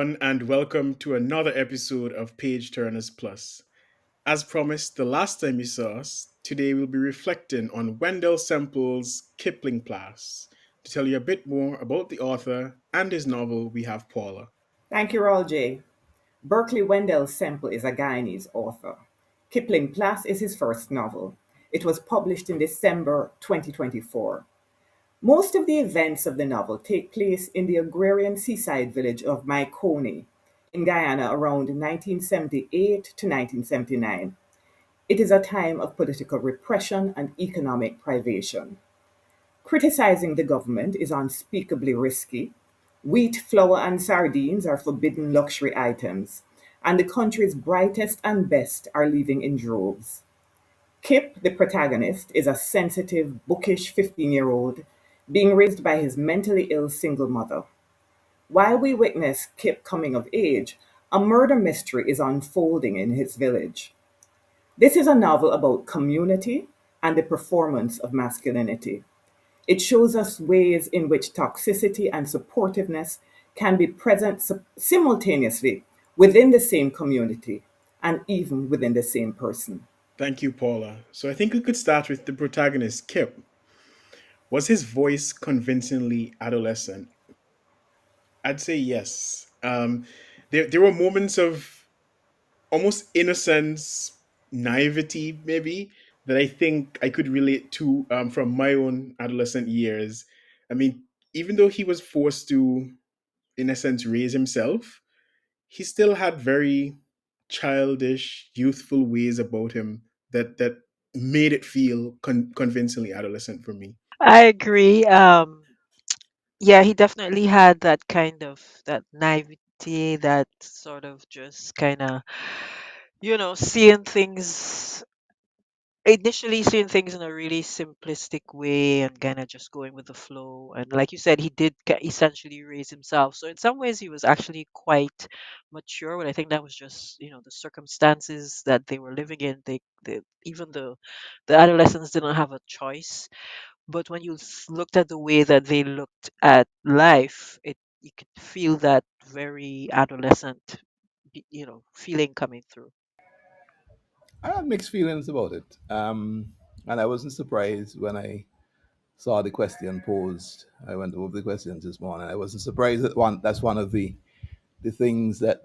everyone, and welcome to another episode of Page Turners Plus. As promised the last time you saw us, today we'll be reflecting on Wendell Semple's Kipling Plass. To tell you a bit more about the author and his novel, we have Paula. Thank you, Raul J. Berkley Wendell Semple is a Guyanese author. Kipling Plass is his first novel. It was published in December 2024. Most of the events of the novel take place in the agrarian seaside village of Mahaicony in Guyana around 1978 to 1979. It is a time of political repression and economic privation. Criticizing the government is unspeakably risky. Wheat, flour, and sardines are forbidden luxury items, and the country's brightest and best are leaving in droves. Kip, the protagonist, is a sensitive, bookish 15-year-old being raised by his mentally ill single mother. While we witness Kip coming of age, a murder mystery is unfolding in his village. This is a novel about community and the performance of masculinity. It shows us ways in which toxicity and supportiveness can be present simultaneously within the same community and even within the same person. Thank you, Paula. So I think we could start with the protagonist, Kip. Was his voice convincingly adolescent? I'd say yes. There were moments of almost innocence, naivety, maybe, that I think I could relate to from my own adolescent years. I mean, even though he was forced to, in a sense, raise himself, he still had very childish, youthful ways about him that made it feel convincingly adolescent for me. I agree. Yeah, he definitely had that kind of that naivety, that sort of just kind of, seeing things initially seeing things in a really simplistic way and kind of just going with the flow. And like you said, he did essentially raise himself. So in some ways, he was actually quite mature. But I think that was just, the circumstances that they were living in. They even the adolescents didn't have a choice. But when you looked at the way that they looked at life, you could feel that very adolescent, feeling coming through. I had mixed feelings about it. And I wasn't surprised when I saw the question posed. I went over the questions this morning. I wasn't surprised that that's one of the things that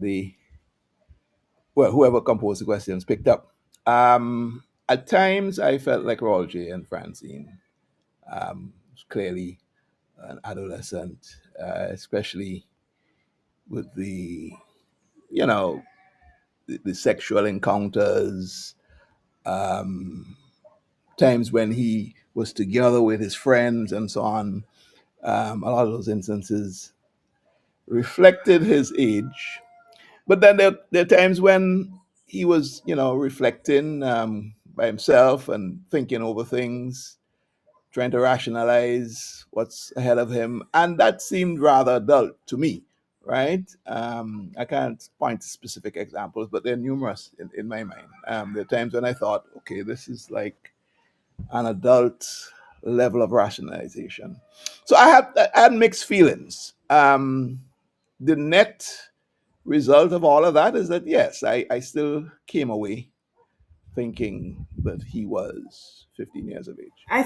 whoever composed the questions picked up. At times I felt like Roger and Francine, was clearly an adolescent, especially with you know, the sexual encounters, um, times when he was together with his friends and so on. A lot of those instances reflected his age. But then there are times when he was, reflecting by himself and thinking over things, trying to rationalize what's ahead of him. And that seemed rather adult to me, right? I can't point to specific examples, but they're numerous in my mind. There are times when I thought, okay, this is like an adult level of rationalization. So I had mixed feelings. The net result of all of that is that yes, I still came away thinking that he was 15 years of age. I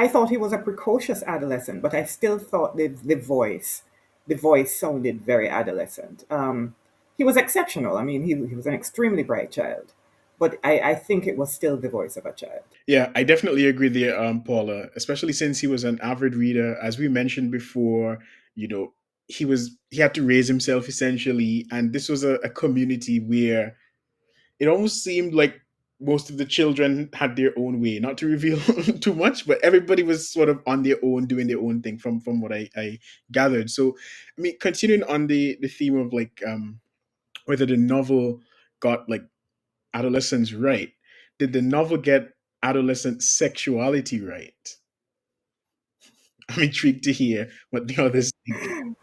thought he was a precocious adolescent, but I still thought the voice sounded very adolescent. He was exceptional. I mean, he was an extremely bright child, but I think it was still the voice of a child. Yeah, I definitely agree there, Paula. Especially since he was an avid reader, as we mentioned before. You know, he had to raise himself essentially, and this was a community where it almost seemed like most of the children had their own way. Not to reveal too much, but everybody was sort of on their own, doing their own thing. From what I gathered. So, I mean, continuing on the theme of like whether the novel got like adolescents right. Did the novel get adolescent sexuality right? I'm intrigued to hear what the others think.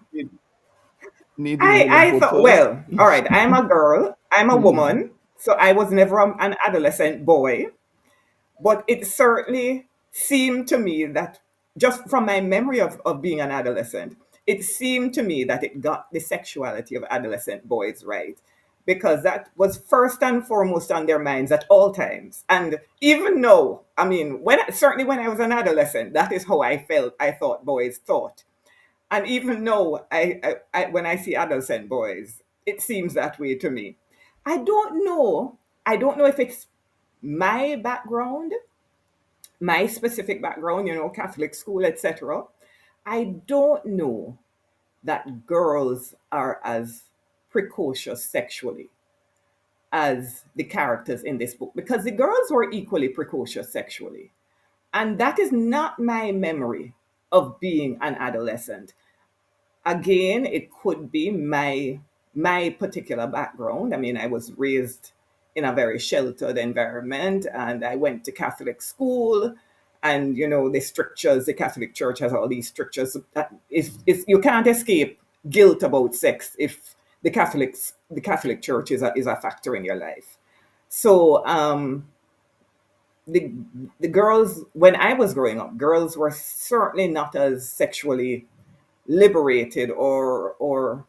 Need the I full I input thought, first. well, all right, I'm a girl, I'm a Mhm. woman, so I was never an adolescent boy. But it certainly seemed to me that just from my memory of being an adolescent, It seemed to me that it got the sexuality of adolescent boys right, because that was first and foremost on their minds at all times. And even though, I mean, certainly when I was an adolescent, that is how I felt, I thought boys thought. And even though when I see adolescent boys, it seems that way to me. I don't know. I don't know if it's my background, my specific background, Catholic school, etc. I don't know that girls are as precocious sexually as the characters in this book, because the girls were equally precocious sexually. And that is not my memory of being an adolescent. Again, it could be my particular background. I mean, I was raised in a very sheltered environment, and I went to Catholic school. And the strictures, the Catholic Church has all these strictures that is you can't escape guilt about sex if the Catholic Church is a factor in your life. So the the girls, when I was growing up, girls were certainly not as sexually liberated, or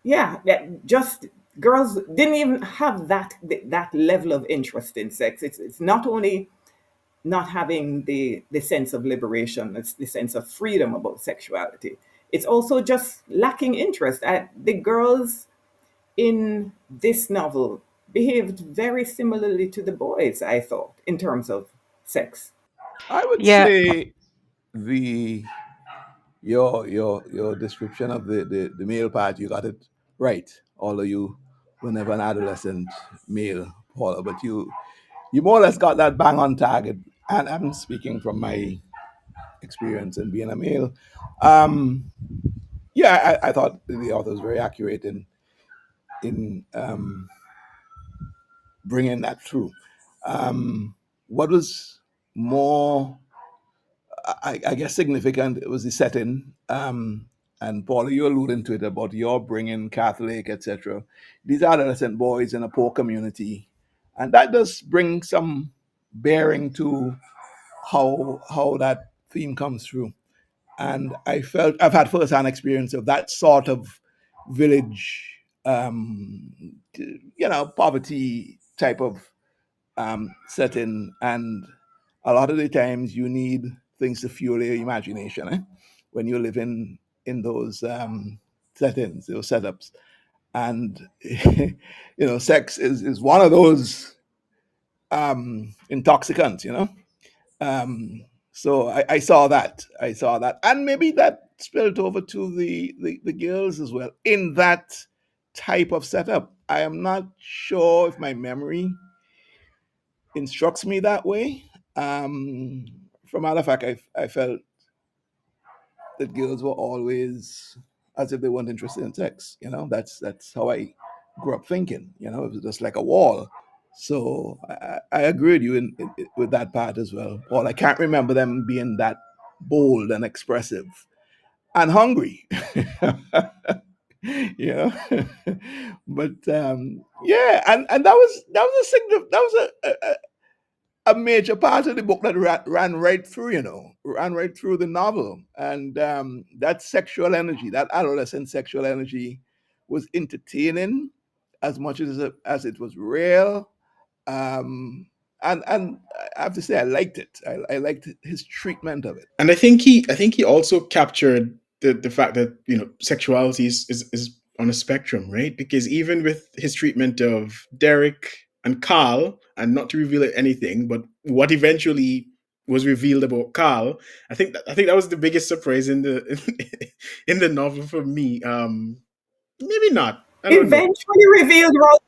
yeah, just girls didn't even have that level of interest in sex. It's not only not having the sense of liberation, it's the sense of freedom about sexuality. It's also just lacking interest. The girls in this novel behaved very similarly to the boys, I thought, in terms of sex. I would Yeah, say the your description of the male part, you got it right. Although you were never an adolescent male, Paula, but you more or less got that bang on target. And I'm speaking from my experience in being a male. Um, yeah, I thought the author was very accurate in bringing that through. What was more, I guess, significant, it was the setting. And Paula, you alluding to it about your bringing Catholic, etc. These are adolescent boys in a poor community, and that does bring some bearing to how that theme comes through. And I felt I've had first-hand experience of that sort of village, poverty type of setting, and a lot of the times you need things to fuel your imagination when you live in those settings, those setups, and sex is one of those intoxicants. Um, so I saw that. I saw that. And maybe that spilled over to the girls as well in that type of setup. I am not sure if my memory instructs me that way. Um, from matter of fact, I felt that girls were always as if they weren't interested in sex. That's how I grew up thinking. It was just like a wall. So I agree with you with that part as well, Paul. I can't remember them being that bold and expressive and hungry. you know, but yeah, and that was a major part of the book that ran right through, ran right through the novel. And that sexual energy, that adolescent sexual energy, was entertaining as much as it was real. Um, and I have to say, I liked it. I liked his treatment of it. And I think he also captured the fact that sexuality is on a spectrum, right? Because even with his treatment of Derek and Carl, and not to reveal anything, but what eventually was revealed about Carl, I think that was the biggest surprise in the in the novel for me. Maybe not. I don't know. Eventually revealed, Roger.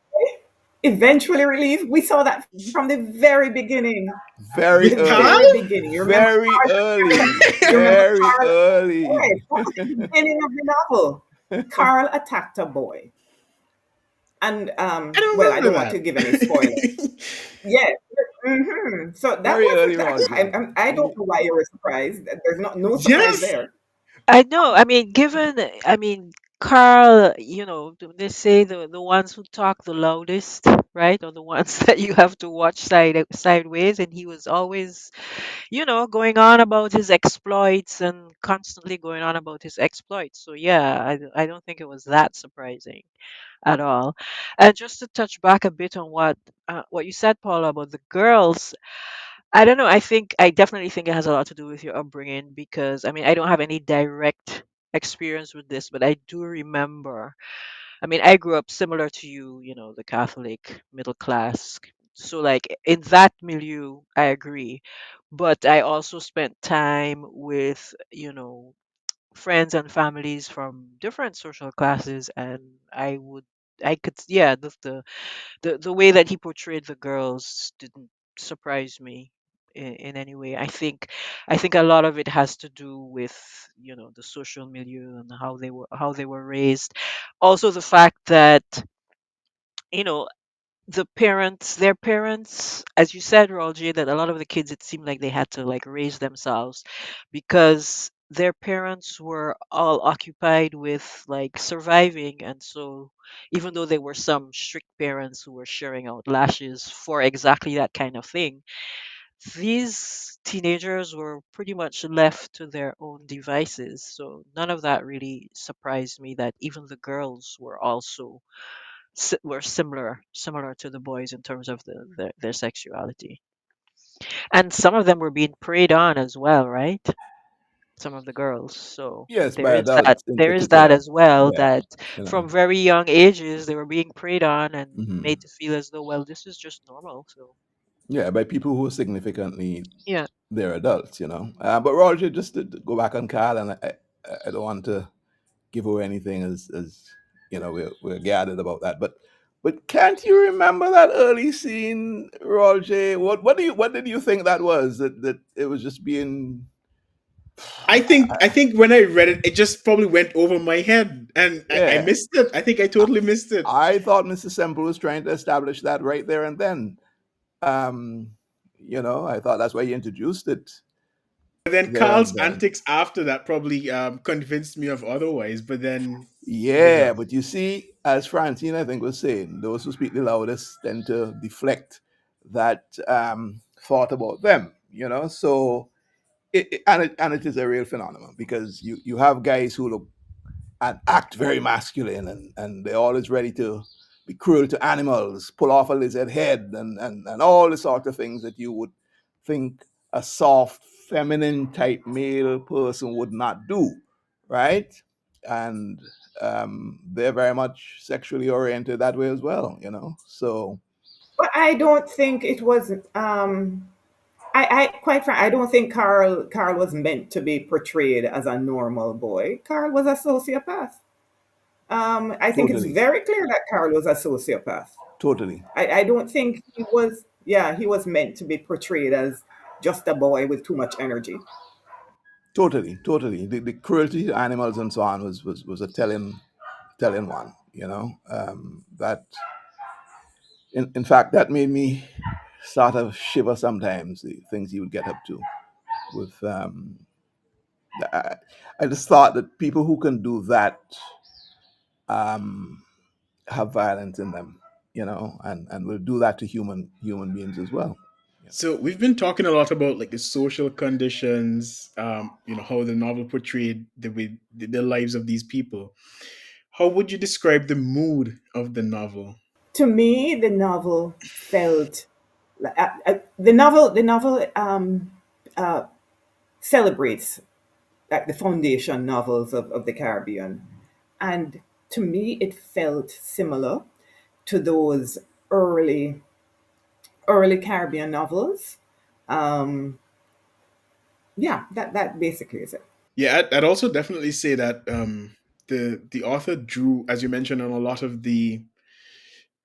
Eventually relieved. We saw that from the very beginning. Very The With Carl? very early, beginning. You remember very Carl? early, You remember very Carl? Right. early. That was the beginning of the novel. Carl attacked a boy. And I don't well, I remember don't want to give any spoilers. that. Yes. So that Very early, wasn't that. Roger. I don't know why you were surprised. There's no surprise Yes. there. I know. I mean, given, I mean, Carl, they say the ones who talk the loudest, right, are the ones that you have to watch sideways. And he was always, going on about his exploits and constantly going on about his exploits. So yeah, I don't think it was that surprising at all. And just to touch back a bit on what you said, Paula, about the girls, I don't know. I definitely think it has a lot to do with your upbringing, because I mean, I don't have any direct experience with this, but I do remember. I mean, I grew up similar to you, the Catholic middle class. So like in that milieu, I agree. But I also spent time with, friends and families from different social classes, and I could, yeah, the way that he portrayed the girls didn't surprise me in any way. I think a lot of it has to do with, the social milieu and how they were raised. Also the fact that, you know their parents, as you said, Roger, that a lot of the kids, it seemed like they had to like raise themselves, because their parents were all occupied with like surviving. And so even though there were some strict parents who were sharing out lashes for exactly that kind of thing, these teenagers were pretty much left to their own devices. So none of that really surprised me, that even the girls were also were similar to the boys in terms of their sexuality. And some of them were being preyed on as well, right? Some of the girls. So Yes, there by is that. adults in There is that particular. as well, Yeah, that you know. from very young ages they were being preyed on and Hmm. made to feel as though, well, this is just normal. So Yeah, by people who are significantly yeah. they're adults, you know. But Roger, just to go back on Carl, and I don't want to give away anything as you know we're gathered about that, but can't you remember that early scene, Roger? What did you think that was? That it was just being I think when I read it, it just probably went over my head, and I yeah. missed it. I think I totally missed it. I thought Mr. Semple was trying to establish that right there and then. Um, I thought that's why he introduced it But then there and Carl's then. antics after that probably convinced me of otherwise. But then, Yeah, but you see, as Francine, I think, was saying, those who speak the loudest tend to deflect that thought about them, So, and it is a real phenomenon because you have guys who look and act very masculine, and they're always ready to be cruel to animals, pull off a lizard head, and all the sort of things that you would think a soft, feminine type male person would not do, right? And they're very much sexually oriented that way as well. So, But I don't think it was. I quite frankly, I don't think Carl was meant to be portrayed as a normal boy. Carl was a sociopath. I think it's totally, very clear that Carl was a sociopath. totally, I don't think he was. Yeah, he was meant to be portrayed as just a boy with too much energy. totally. The cruelty to animals and so on was a telling one. That in fact, that made me sort of shiver sometimes, the things he would get up to with I, I just thought that people who can do that um, have violence in them, and will do that to human beings as well. so we've been talking a lot about like the social conditions, how the novel portrayed the lives of these people. How would you describe the mood of the novel? To me, the novel felt the novel celebrates like the foundation novels of the Caribbean, and to me, it felt similar to those early early Caribbean novels. Um, yeah, that basically is it. Yeah, I'd also definitely say that the author drew, as you mentioned, on a lot of the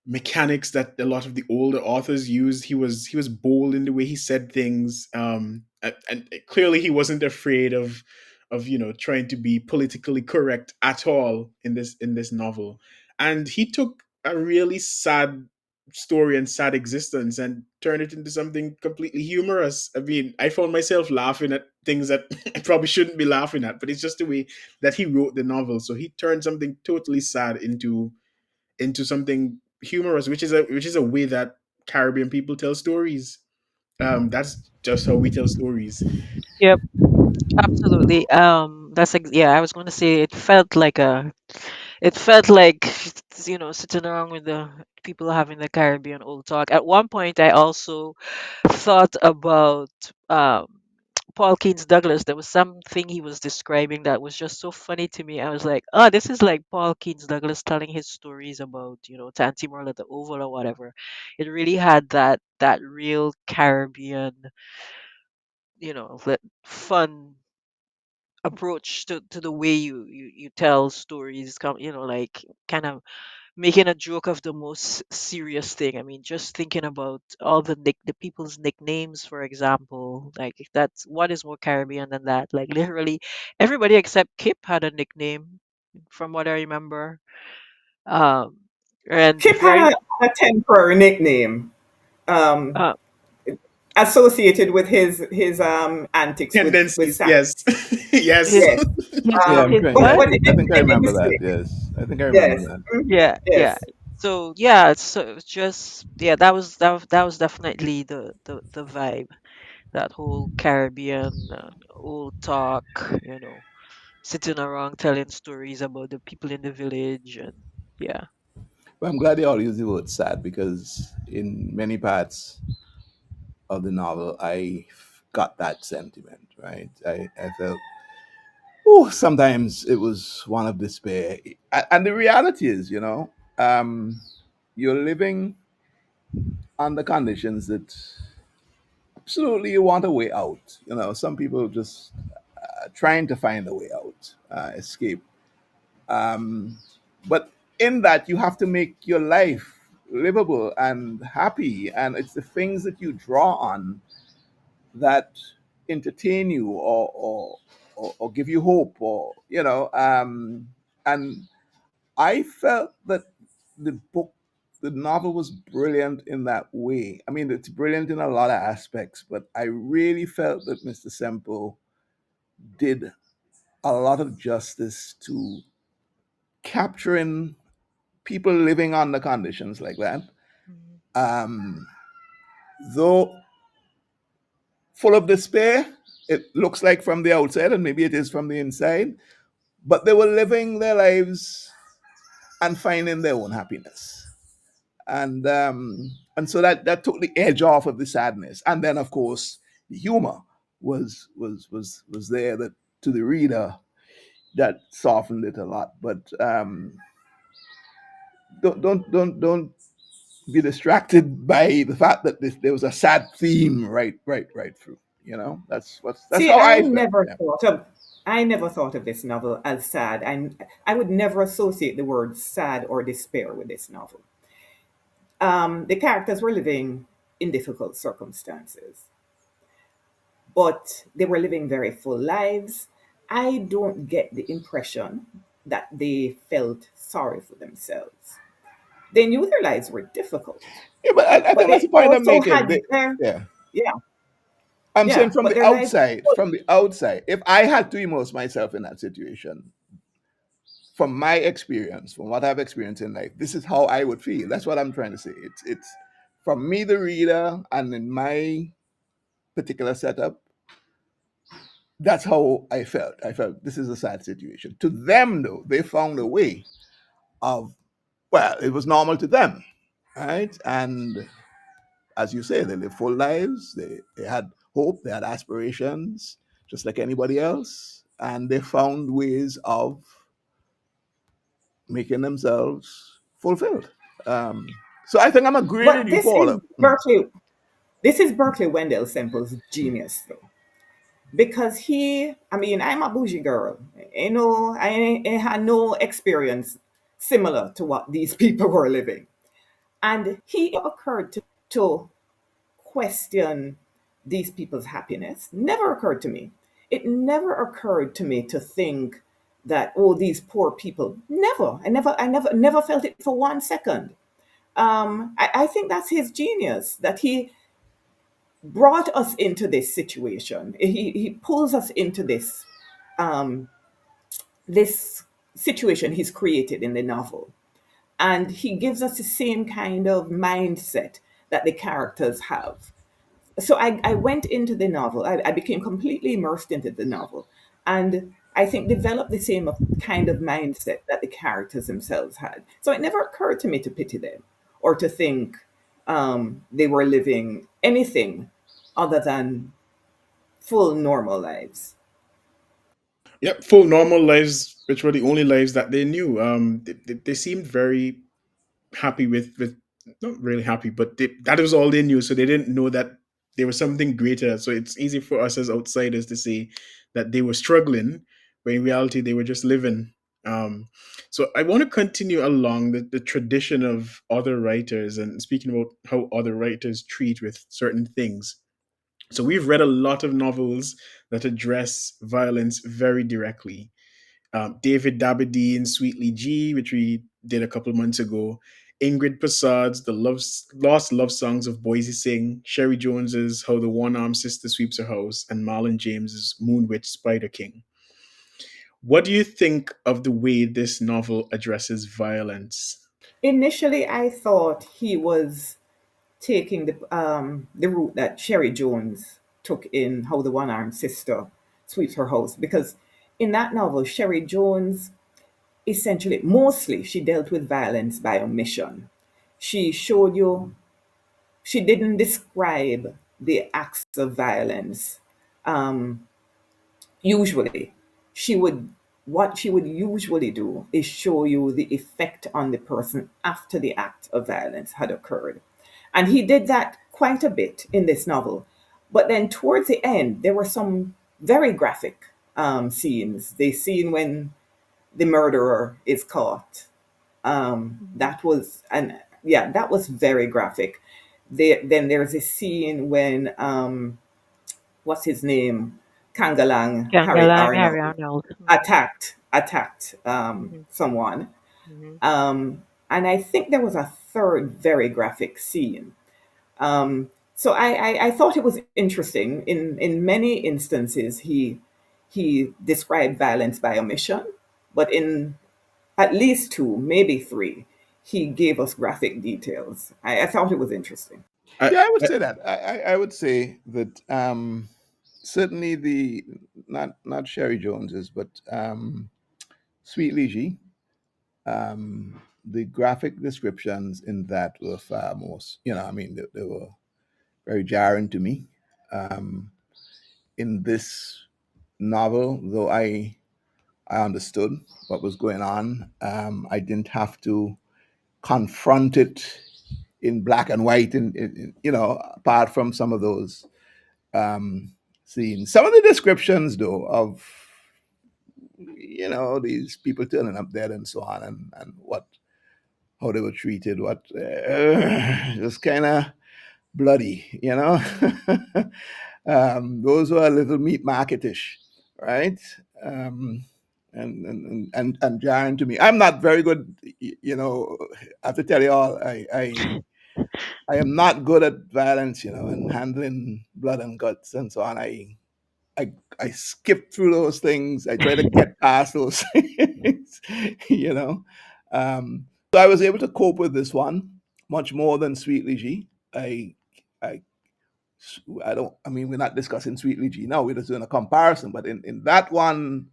mechanics that a lot of the older authors used. He was bold in the way he said things, and clearly he wasn't afraid of trying to be politically correct at all in this novel. And he took a really sad story and sad existence and turn it into something completely humorous. I mean, I found myself laughing at things that I probably shouldn't be laughing at, but it's just the way that he wrote the novel. So he turned something totally sad into something humorous, which is a way that Caribbean people tell stories. That's just how we tell stories. Yep, absolutely. Yeah, I was going to say it felt like sitting around with the people having the Caribbean old talk. At one point, I also thought about um Paul Keens Douglas. There was something he was describing that was just so funny to me. I was like, oh, this is like Paul Keens Douglas telling his stories about, Tanty Merle at the Oval or whatever. It really had that real Caribbean, fun approach to the way you tell stories, like kind of making a joke of the most serious thing. I mean, just thinking about all the people's nicknames, for example, like that's what is more Caribbean than that? Like literally everybody except Kip had a nickname, from what I remember. Um, and Kip very had a temporary nickname um, uh, associated with his antics with Tendencies, Sam. yes. Yes. his Yes, Yeah, I'm his trying. but what? it, I think I it didn't remember that. stick. Yes, I think I remember Yes, that. Yeah. yes. So yeah, so it was just yeah, that was definitely the vibe. That whole Caribbean old talk, sitting around telling stories about the people in the village, and yeah. But I'm glad they all use the word sad because in many parts of the novel, I got that sentiment. Right, I felt. Oh, sometimes it was one of despair, and the reality is, um, you're living under conditions that absolutely you want a way out. Some people just trying to find a way out, escape. Um, but in that, you have to make your life livable and happy, and it's the things that you draw on that entertain you or give you hope, and I felt that the book, the novel was brilliant in that way. I mean, it's brilliant in a lot of aspects, but I really felt that Mr. Semple did a lot of justice to capturing people living under conditions like that. Mhm. Um, though full of despair, it looks like from the outside, and maybe it is from the inside, but they were living their lives and finding their own happiness. And so that took the edge off of the sadness. And then, of course, the humor was there that to the reader that softened it a lot. But don't be distracted by the fact that there was a sad theme right through. That's See, how I felt. Yeah. I never thought of this novel as sad. I would never associate the word sad or despair with this novel. The characters were living in difficult circumstances, but they were living very full lives. I don't get the impression that they felt sorry for themselves. They knew their lives were difficult, Yeah, but I but think that's they the point I'm also making. had their, Yeah. yeah, I'm saying yeah, from but the their lives outside, were full. from the outside, if I had to immerse myself in that situation, from my experience, from what I've experienced in life, this is how I would feel. That's what I'm trying to say. It's from me, the reader, and in my particular setup, that's how I felt. I felt this is a sad situation. To them, though, they found a way of, well, it was normal to them, right? And as you say, they lived full lives. They had hope, they had aspirations, just like anybody else. And they found ways of making themselves fulfilled. Um, so I think I'm agreeing with But you, Paula. This is Berkeley Wendell Semple's genius, though, because I mean, I'm a bougie girl. I had no experience similar to what these people were living. And he occurred to question these people's happiness. Never occurred to me. It never occurred to me to think that, oh, these poor people. Never. I never felt it for 1 second. I think that's his genius, that he brought us into this situation. He pulls us into um, this situation he's created in the novel. And he gives us the same kind of mindset that the characters have. So I went into the novel, I became completely immersed into the novel. And I think developed the same kind of mindset that the characters themselves had. So it never occurred to me to pity them or to think they were living anything other than full normal lives. Yep, full normal lives, which were the only lives that they knew. They seemed very happy with not really happy, but that was all they knew. So they didn't know that there was something greater. So it's easy for us as outsiders to say that they were struggling, but in reality they were just living. So I want to continue along the tradition of other writers and speaking about how other writers treat with certain things. So we've read a lot of novels that address violence very directly. David Dabidene's Sweetly G, which we did a couple months ago, Ingrid Prasad's Lost Love Songs of Boise Sing, Sherry Jones's How the One-Armed Sister Sweeps Her House, and Marlon James's Moon Witch Spider King. What do you think of the way this novel addresses violence? Initially, I thought he was taking the route that Sherry Jones took in How the One Armed Sister Sweeps Her House, because in that novel, Sherry Jones essentially, mostly, she dealt with violence by omission. She showed you, she didn't describe the acts of violence. Um, Usually, she would, what she would usually do is show you the effect on the person after the act of violence had occurred. And he did that quite a bit in this novel. But then towards the end, there were some very graphic scenes. The scene when the murderer is caught. Mhm. That was, and yeah, that was very graphic. Then there's a scene when what's his name, Kangalang Harry Gangalang, Harry Arnold Arnold. attacked Mhm. someone. Mhm. And I think there was a third very graphic scene. So I thought it was interesting. In many instances, he described violence by omission, but in at least two, maybe three, he gave us graphic details. I thought it was interesting. I, Yeah, I would I, say that. I would say that certainly the not Sherry Jones's, but Sweet Ligy, the graphic descriptions in that were far most, I mean, they were very jarring to me. In this novel, though I understood what was going on, I didn't have to confront it in black and white, and apart from some of those scenes. Some of the descriptions, though, of these people turning up dead and so on, and what how they were treated, what just kind of bloody, those were a little meat marketish, right? Um, and jarring to me. I'm not very good, I have to tell you all, I am not good at violence, and handling blood and guts and so on. I I skip through those things. I try to get past those things, you know. So I was able to cope with this one much more than Sweet Ligy. I I I don't. I mean, we're not discussing Sweet Ligy now. We're just doing a comparison. But in that one,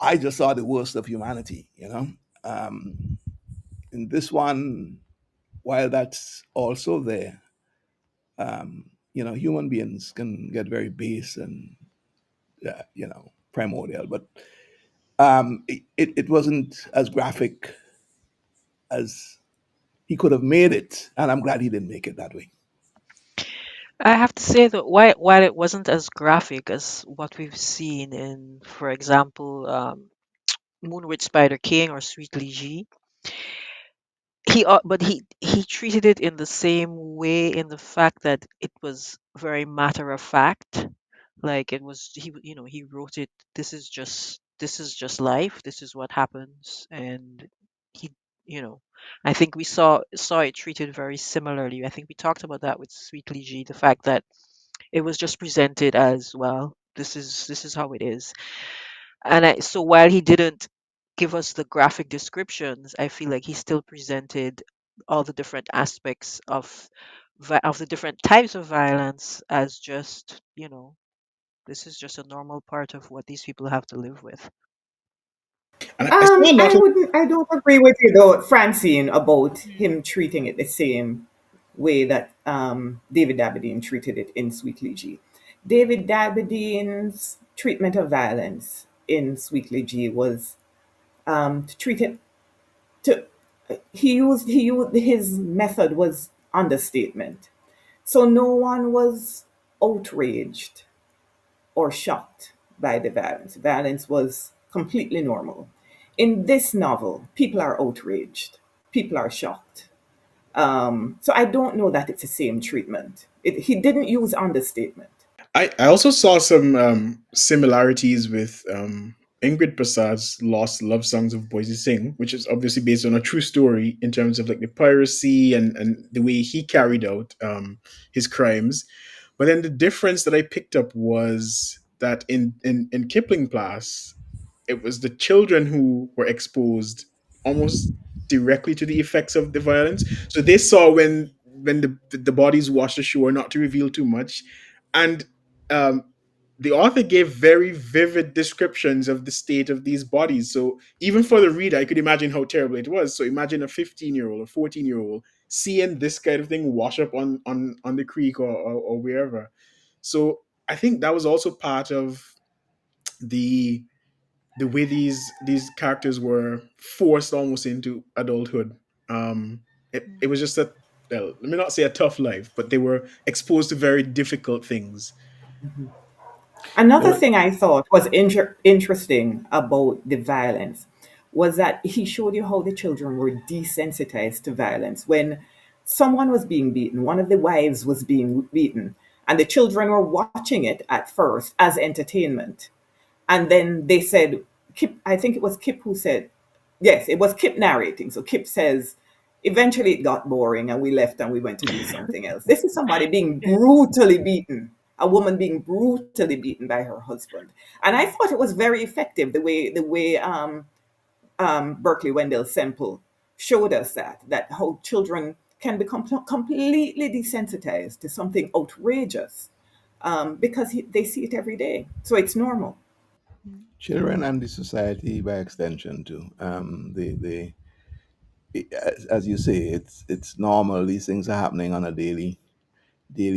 I just saw the worst of humanity. In this one, while that's also there, human beings can get very base and primordial, but it wasn't as graphic as he could have made it, and I'm glad he didn't make it that way. I have to say that while it wasn't as graphic as what we've seen in, for example, Moonwitch Spider King or Sweet Ligy, but he treated it in the same way, in the fact that it was very matter of fact. Like it was, he wrote it. This is just life. This is what happens, and he, you know. I think we saw it treated very similarly. I think we talked about that with Sweetly G, the fact that it was just presented as, well, this is how it is. So while he didn't give us the graphic descriptions, I feel like he still presented all the different aspects of the different types of violence as just, this is just a normal part of what these people have to live with. And I saw a lot of I don't agree with you though, Francine, about him treating it the same way that David Dabadine treated it in Sweetly G. David Dabadine's treatment of violence in Sweetly G was to treat it to he used his method was understatement. So no one was outraged or shocked by the violence. Violence was completely normal. In this novel, people are outraged, people are shocked. So I don't know that it's the same treatment. He didn't use understatement. I also saw some similarities with Ingrid Prasad's Lost Love Songs of Boise Sing, which is obviously based on a true story in terms of like the piracy and the way he carried out his crimes. But then the difference that I picked up was that in Kipling Plass, it was the children who were exposed almost directly to the effects of the violence. So they saw when the bodies washed ashore, not to reveal too much, and um, the author gave very vivid descriptions of the state of these bodies. So even for the reader, I could imagine how terrible it was. So imagine a 15-year-old or 14-year-old seeing this kind of thing wash up on the creek or wherever. So I think that was also part of the the way these characters were forced almost into adulthood. It was just a, well, let me not say a tough life, but they were exposed to very difficult things. Another There, thing I thought was interesting about the violence was that he showed you how the children were desensitized to violence. When someone was being beaten, one of the wives was being beaten, and the children were watching it at first as entertainment. And then they said, Kip, I think it was Kip who said, yes, it was Kip narrating. So Kip says, eventually it got boring and we left and we went to do something else. This is somebody being Yeah. brutally beaten, a woman being brutally beaten by her husband. And I thought it was very effective the way Berkley Wendell Semple showed us that how children can become completely desensitized to something outrageous because they see it every day. So it's normal. children and the society by extension too. As you say, it's normal. These things are happening on a daily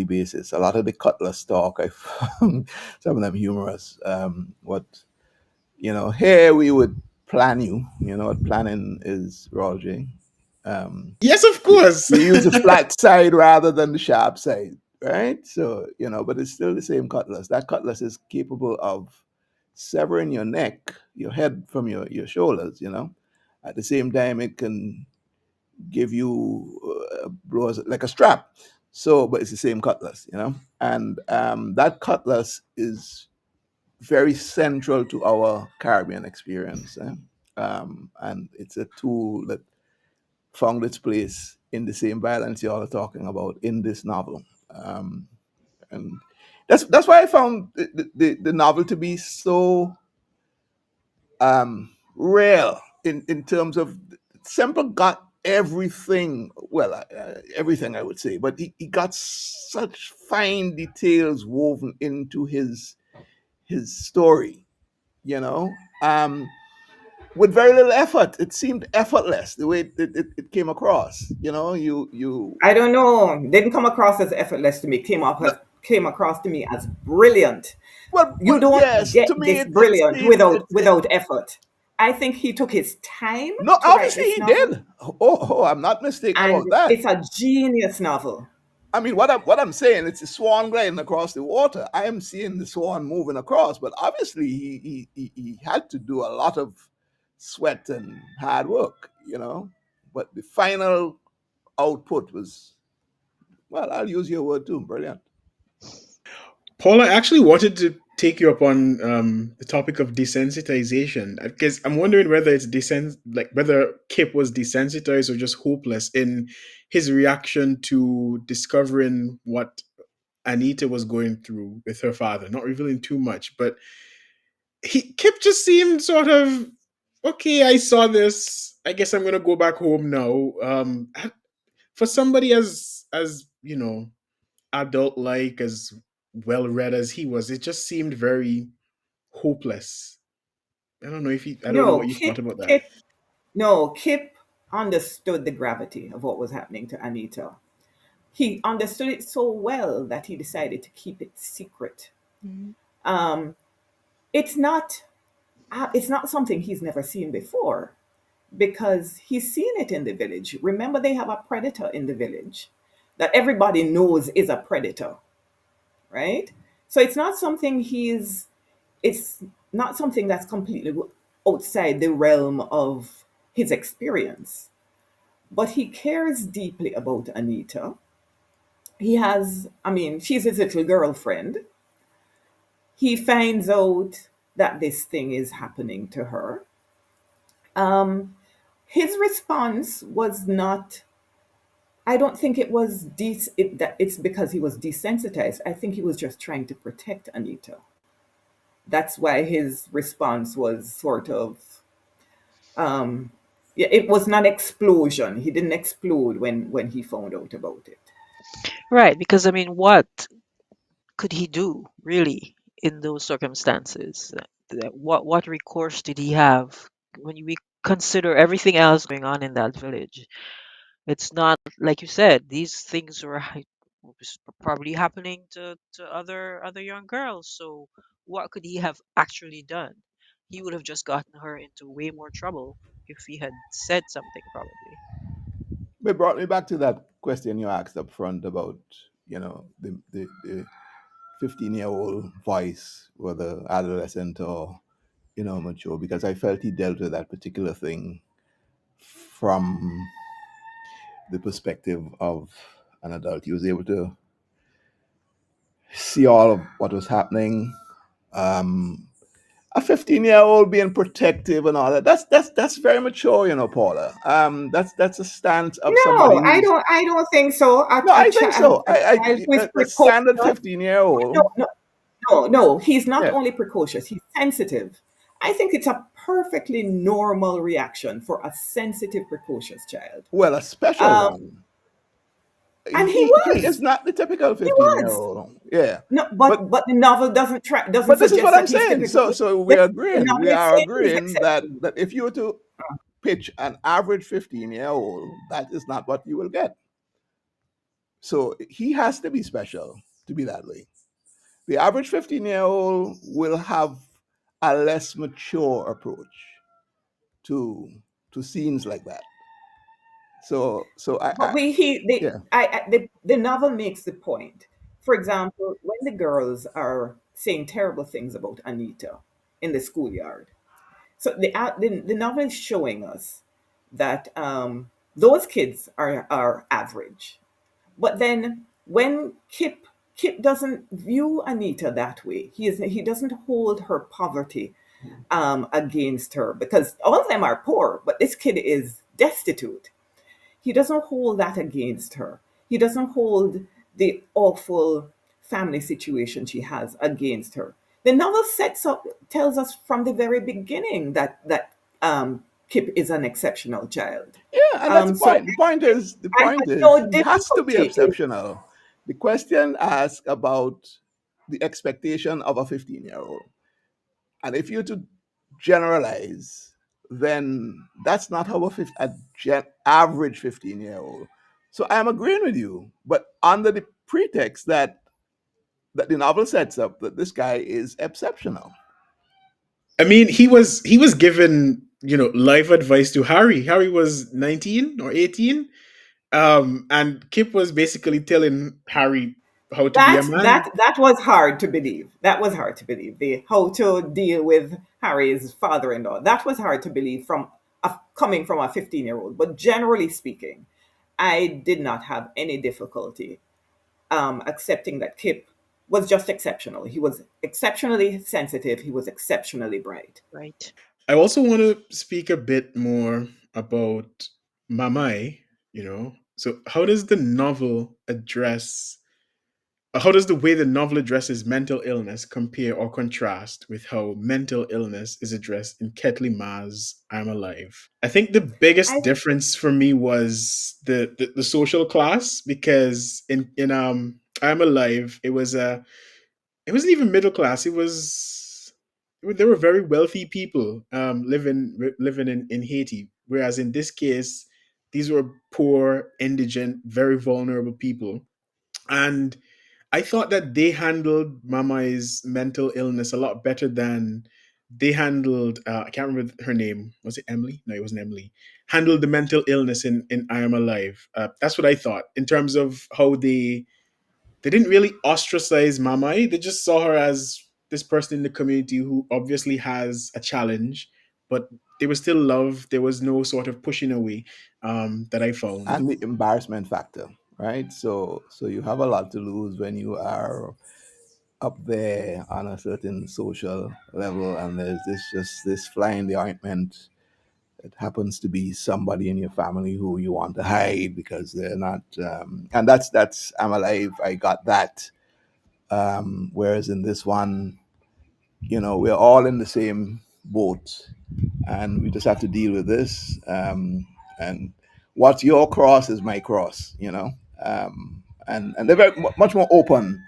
basis. A lot of the cutlass talk, I found some of them humorous. What here we would plan you. You know what planning is, Roger. Um, Yes, of you, course. you use the flat side rather than the sharp side, right? So but it's still the same cutlass. That cutlass is capable of severing your neck, your head from your shoulders. At the same time, it can give you blows like a strap. So, but it's the same cutlass, and that cutlass is very central to our Caribbean experience. And it's a tool that found its place in the same violence you all are talking about in this novel. And that's why I found the novel to be so real in terms of Semple got everything, well, everything I would say, but he got such fine details woven into his story, you know. Um, with very little effort. It seemed effortless the way it came across. You I don't know. Didn't come across as effortless to me. no, Came across to me as brilliant. You well, don't yes, get to me this it brilliant seemed without effort. I think he took his time no, to write obviously this he novel, did. Oh, I'm not mistaken and about that. it's a genius novel. I mean, what I'm saying, it's a swan gliding across the water. I am seeing the swan moving across, but obviously he had to do a lot of sweat and hard work. But the final output was, well, I'll use your word too, brilliant. Paul, I actually wanted to take you up on the topic of desensitization, because I'm wondering whether whether Kip was desensitized or just hopeless in his reaction to discovering what Anita was going through with her father. Not revealing too much, but Kip just seemed sort of okay. I saw this. I guess I'm gonna go back home now. For somebody as adult like, as well read as he was, it just seemed very hopeless. I don't know No, what you thought about that. Kip, no, Kip understood the gravity of what was happening to Anita. He understood it so well that he decided to keep it secret. Mhm. Um, it's not something he's never seen before because he's seen it in the village. Remember, they have a predator in the village that everybody knows is a predator, right? So it's not something that's completely outside the realm of his experience. But he cares deeply about Anita. She's his little girlfriend. He finds out that this thing is happening to her. Um, his response was not, I don't think it was that it's because he was desensitized. I think he was just trying to protect Anita. That's why his response was sort of, um, yeah, it was not explosion. He didn't explode when he found out about it. Right, because I mean, what could he do really in those circumstances? What recourse did he have when we consider everything else going on in that village? It's not like you said; these things were was probably happening to other young girls. So what could he have actually done? He would have just gotten her into way more trouble if he had said something, probably. It brought me back to that question you asked up front about, the 15-year-old voice, whether adolescent or, mature, because I felt he dealt with that particular thing from the perspective of an adult. He was able to see all of what was happening. Um, a 15-year-old being protective and all that. That's very mature, Paula. That's a stance of somebody No, I who's don't. I don't think so. no, I think so. A child who is The standard precocious. 15-year-old. No, no, no, no. He's not Yeah. only precocious. He's sensitive. I think it's a perfectly normal reaction for a sensitive, precocious child. Well, a special Um, one. and he He is was. not the typical He was. 15-year-old. Yeah. No, But but the novel doesn't this is what suggest I'm that he's saying. typical. So The, we're the agreeing. novel We is are saying he's agreeing that exceptional. if you were to pitch an average 15-year-old, that is not what you will get. So he has to be special to be that way. The average 15-year-old will have a less mature approach to scenes like that. So But we he yeah. the novel makes the point. For example, when the girls are saying terrible things about Anita in the schoolyard, so the novel is showing us that those kids are average. But then when Kip doesn't view Anita that way. He doesn't hold her poverty against her because all of them are poor, but this kid is destitute. He doesn't hold that against her. He doesn't hold the awful family situation she has against her. The novel tells us from the very beginning that Kip is an exceptional child. Yeah, and that's the So point. The I point had is no he has to be difficulty in. exceptional. The question asks about the expectation of a 15-year-old. And if you're to generalize, then that's not how average 15-year-old. So I'm agreeing with you, but under the pretext that the novel sets up that this guy is exceptional. I mean, he was given life advice to Harry. Harry was 19 or 18, and Kip was basically telling Harry how to be a man. That was hard to believe. That was hard to believe. The how to deal with Harry's father-in-law. That was hard to believe coming from a 15-year-old. But generally speaking, I did not have any difficulty accepting that Kip was just exceptional. He was exceptionally sensitive. He was exceptionally bright. Right. I also want to speak a bit more about Mamai, you know. So, how does the way the novel addresses mental illness compare or contrast with how mental illness is addressed in Ketley Ma's I'm Alive? I think the biggest I difference for me was the social class, because in I'm Alive, it wasn't even middle class. There were very wealthy people living in Haiti, whereas in this case, these were poor, indigent, very vulnerable people. And I thought that they handled Mama's mental illness a lot better than they handled. I can't remember her name. Was it Emily? No, it wasn't Emily. Handled the mental illness in I Am Alive. That's what I thought in terms of how they didn't really ostracize Mamai. They just saw her as this person in the community who obviously has a challenge, but they were still loved. There was no sort of pushing away that I found. And the embarrassment factor, right? So you have a lot to lose when you are up there on a certain social level, and there's this fly in the ointment. It happens to be somebody in your family who you want to hide because they're not, and that's I'm alive. I got that. Whereas in this one, we're all in the same boat, and we just have to deal with this. And what's your cross is my cross, and they're much more open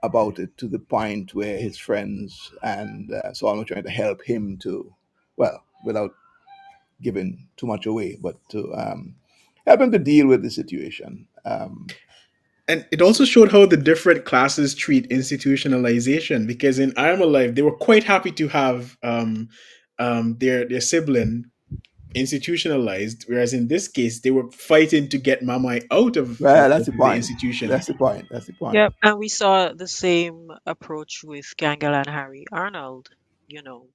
about it, to the point where his friends and so on were trying to help him to, well, without giving too much away, but to help him to deal with the situation. And it also showed how the different classes treat institutionalization, because in I Am Alive, they were quite happy to have their sibling institutionalized, whereas in this case, they were fighting to get Mamai Well, that's out the of the point. institution. That's the point. That's the point. Yep. And we saw the same approach with Gangal and Harry Arnold.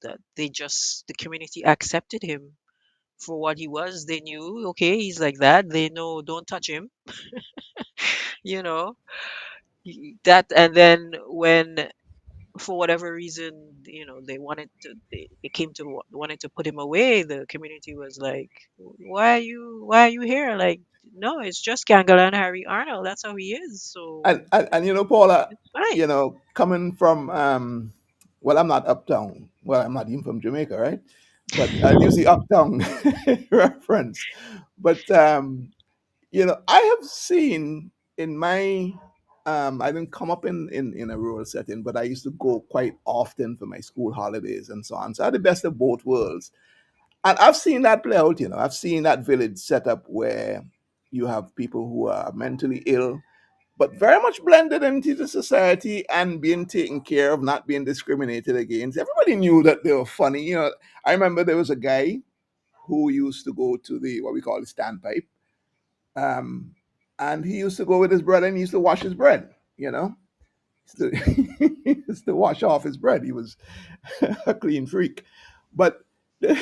That the community accepted him for what he was. They knew, okay, he's like that. They know, don't touch him. You know that. And then when, for whatever reason, they came to wanted to put him away, the community was like, why are you here? Like, no, it's just Gangal and Harry Arnold. That's how he is. So And Paula, it's fine. coming from, well, I'm not uptown. Well, I'm not even from Jamaica, right? But I'll use the uptown reference. But I have seen in my, I didn't come up in a rural setting, but I used to go quite often for my school holidays and so on. So I had the best of both worlds. And I've seen that play out. I've seen that village set up where you have people who are mentally ill, but very much blended into the society and being taken care of, not being discriminated against. Everybody knew that they were funny. I remember there was a guy who used to go to the, what we call the standpipe, um, and he used to go with his brother and he used to wash his bread. He used to wash off his bread. He was a clean freak. But this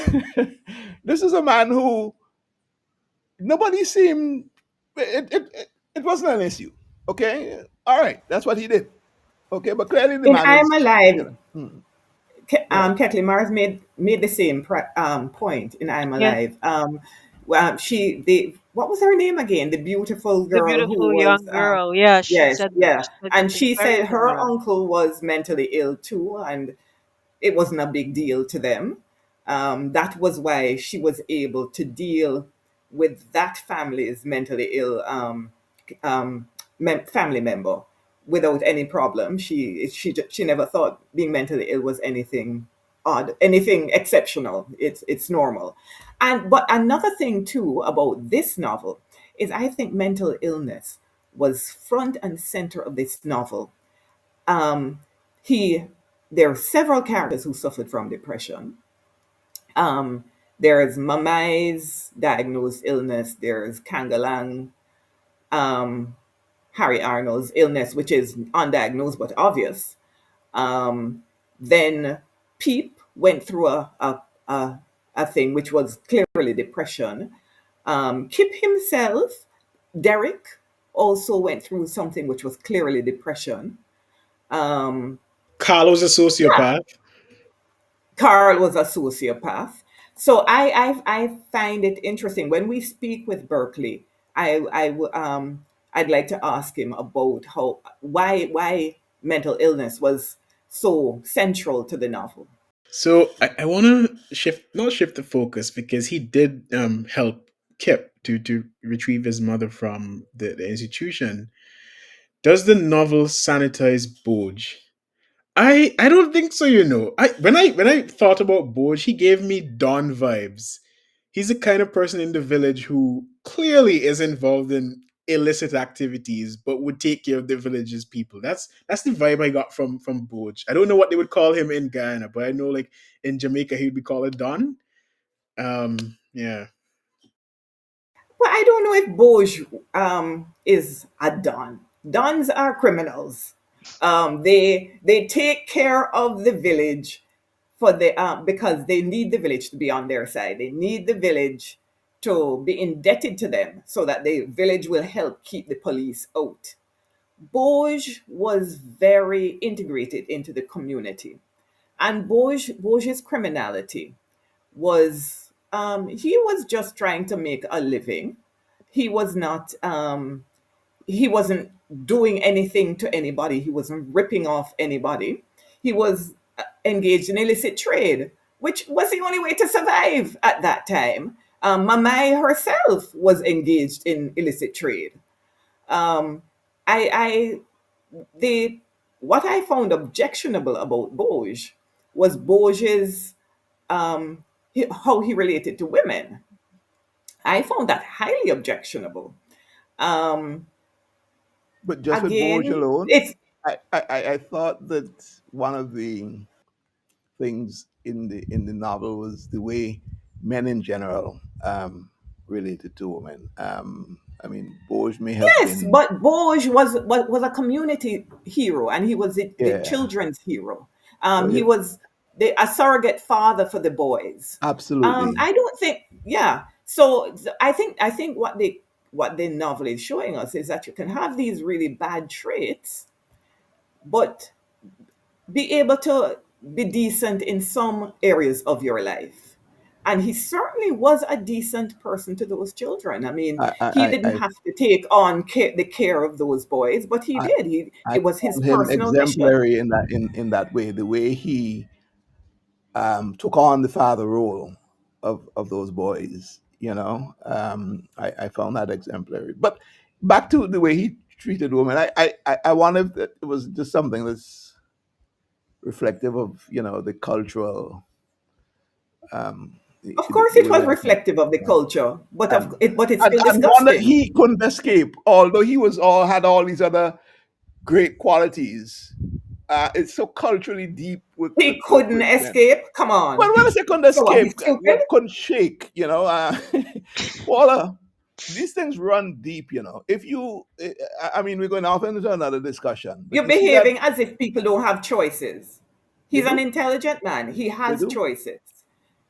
is a man who nobody seemed, it wasn't an issue. Okay, all right, that's what he did. Okay, but clearly the In man I'm is, Alive, go ahead. Kathleen Mars made the same point in I'm Yeah, Alive. Well, what was her name again? The beautiful the girl who beautiful was, young girl. Yeah, yes, yeah, she said and something she very said her similar. uncle was mentally ill too, and it wasn't a big deal to them. That was why she was able to deal with that family's mentally ill um, family member without any problem. She never thought being mentally ill was anything odd, anything exceptional. It's normal. But another thing too about this novel is I think mental illness was front and center of this novel. um, he There are several characters who suffered from depression. Um, there's Mamai's diagnosed illness. There's Kangalang, um, Harry Arnold's illness, which is undiagnosed but obvious. Um, then Peep went through a thing which was clearly depression. Kip himself, Derek, also went through something which was clearly depression. Um, Carl was a yeah, sociopath. Carl was a sociopath. So I find it interesting when we speak with Berkeley. I'd like to ask him about why mental illness was so central to the novel. So I want to not shift the focus because he did help Kip to retrieve his mother from the institution. Does the novel sanitize Boj? I don't think so. I when I thought about Boj, he gave me Don vibes. He's the kind of person in the village who clearly is involved in illicit activities, but would take care of the village's people. That's the vibe I got from Boj. I don't know what they would call him in Guyana, but I know like in Jamaica he'd be called a Don. Yeah. Well, I don't know if Boge is a don. Dons are criminals. They take care of the village for the because they need the village to be on their side. They need the village to be indebted to them so that the village will help keep the police out. Boge was very integrated into the community, and Boge's criminality was he was just trying to make a living. He was not he wasn't doing anything to anybody. He wasn't ripping off anybody. He was engaged in illicit trade, which was the only way to survive at that time. Mamai herself was engaged in illicit trade. Um, I the what I found objectionable about Boge was Boge's how he related to women. I found that highly objectionable. Um, But just with Borgia Again, alone, it's I thought that one of the things in the novel was the way men in general related to women. I mean, Borgia may have yes, been, but Boge was a community hero, and he was the yeah, children's hero. well, He yeah, was a surrogate father for the boys. absolutely. I don't think, yeah. So I think what the novel is showing us is that you can have these really bad traits, but be able to be decent in some areas of your life. And he certainly was a decent person to those children. I mean, I, he I, didn't I, have to take on the care of those boys, but he I, did. I It was his found him personal mission. exemplary in that way. The way he took on the father role of those boys. I found that exemplary. But back to the way he treated women, I wonder if that it was just something that's reflective of the cultural Of course, the it way was men are. reflective of the culture, but And it's and still and one that disgusting. he couldn't escape, although he was all had all these other great qualities. It's so culturally deep He couldn't with men. escape. Come on. Well, when I say couldn't So what? He's escape, stupid. what couldn't shake, Paula, these things run deep, If you, I mean, we're going off into another discussion, but You're you see that behaving as if people don't have choices. they He's an do, intelligent man. He they has do. choices.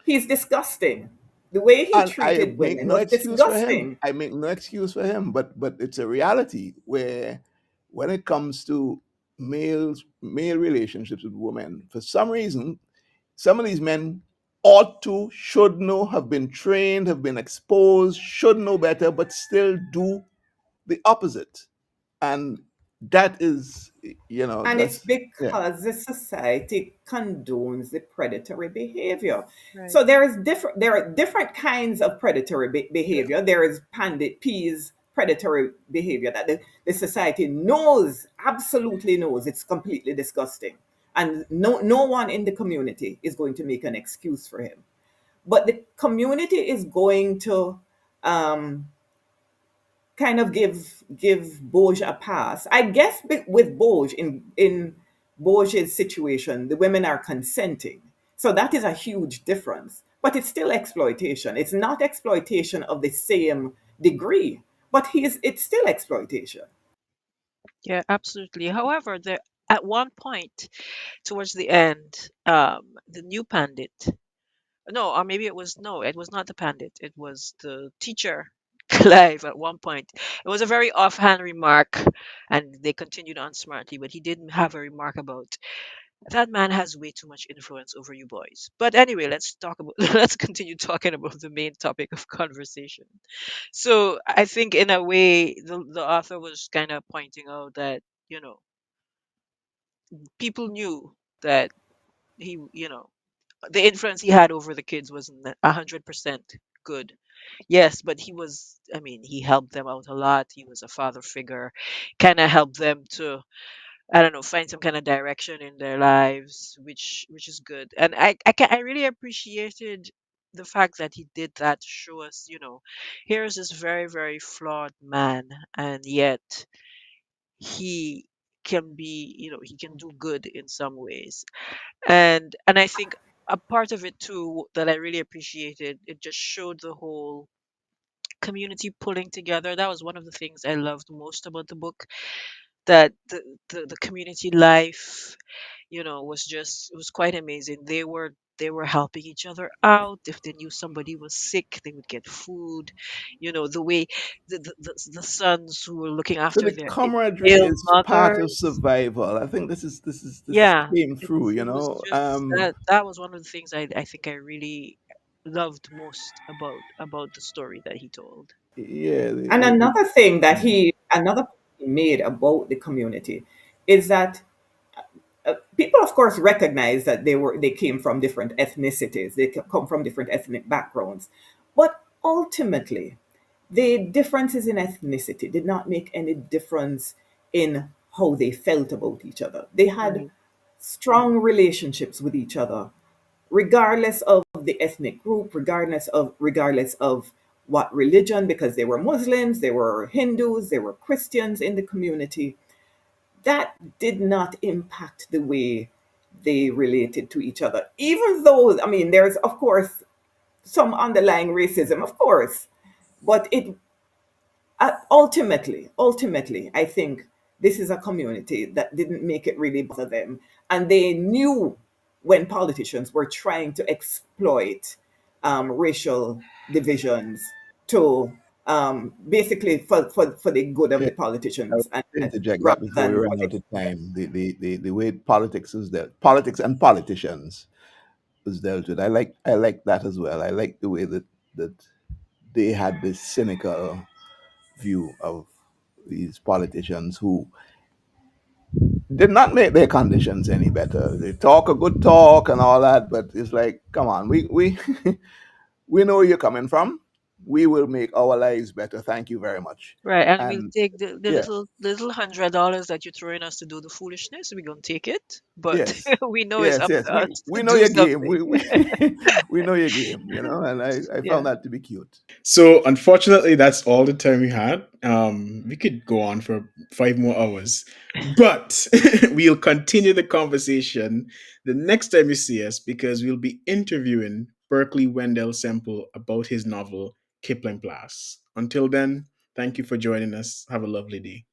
He's disgusting. The way he And I treated make women no was excuse for him. disgusting. I make no excuse for him, but it's a reality where when it comes to male relationships with women, for some reason, some of these men ought to, should know, have been trained, have been exposed, should know better, but still do the opposite. And that is, And it's yeah. because the society condones the predatory behavior. Right. So there are different kinds of predatory Yeah. behavior. There is pandit peas predatory behavior that the society knows, absolutely knows it's completely disgusting. And no one in the community is going to make an excuse for him. But the community is going to um, kind of give Borges a pass. I guess with Borges in Borges' situation, the women are consenting, so that is a huge difference. But it's still exploitation. It's not exploitation of the same degree, but it's still exploitation. Yeah, absolutely. However, there at one point towards the end, the new pandit, no, or maybe it was no, it was not the pandit, it was the teacher. life at one point. It was a very offhand remark, and they continued on smartly, but he did have a remark about that man has way too much influence over you boys. But anyway, let's talk about let's continue talking about the main topic of conversation. So I think in a way the author was kind of pointing out that, you know, people knew that he, you know, the influence he had over the kids wasn't 100% good. Yes, but he was, I mean, he helped them out a lot. He was a father figure, kind of helped them to, I don't know, find some kind of direction in their lives, which is good. And I really appreciated the fact that he did that to show us, you know, here is this very, very flawed man, and yet he can be, you know, he can do good in some ways. And I think a part of it too that I really appreciated, it just showed the whole community pulling together. That was one of the things I loved most about the book, that the community life, you know, was just, it was quite amazing. They were helping each other out. If they knew somebody was sick, they would get food. You know, the way the sons who were looking So after the their camaraderie ill is part of mothers. survival. I think this Yeah, came through. You it was know, just that was one of the things I think I really loved most about the story that he told. yeah, And another thing that another point he made about the community is that people, of course, recognize that they came from different ethnicities, they come from different ethnic backgrounds, but ultimately, the differences in ethnicity did not make any difference in how they felt about each other. They had Right. strong relationships with each other, regardless of the ethnic group, regardless of what religion, because they were Muslims, they were Hindus, they were Christians in the community. That did not impact the way they related to each other. Even though, I mean, there's of course some underlying racism, of course, but it ultimately, I think this is a community that didn't make it really bother them, and they knew when politicians were trying to exploit racial divisions to basically for the good of yeah. the I would politicians, and interject rather that before we than run what out it. of time. The way politics is dealt, politics and politicians was dealt with. I like that as well. I like the way that they had this cynical view of these politicians who did not make their conditions any better. They talk a good talk and all that, but it's like, come on, we we know where you're coming from. We will make our lives better. Thank you very much. Right, and we'll And take the yeah, little $100 that you're throwing us to do the foolishness. We're gonna take it, but yes, we know it's yes, up yes. to us to We know do your game. something. We know your game. And I Yeah. found that to be cute. So unfortunately, that's all the time we had. We could go on for 5 more hours, but we'll continue the conversation the next time you see us because we'll be interviewing Berkley Wendell Semple about his novel Kipling Plass. Until then, thank you for joining us. Have a lovely day.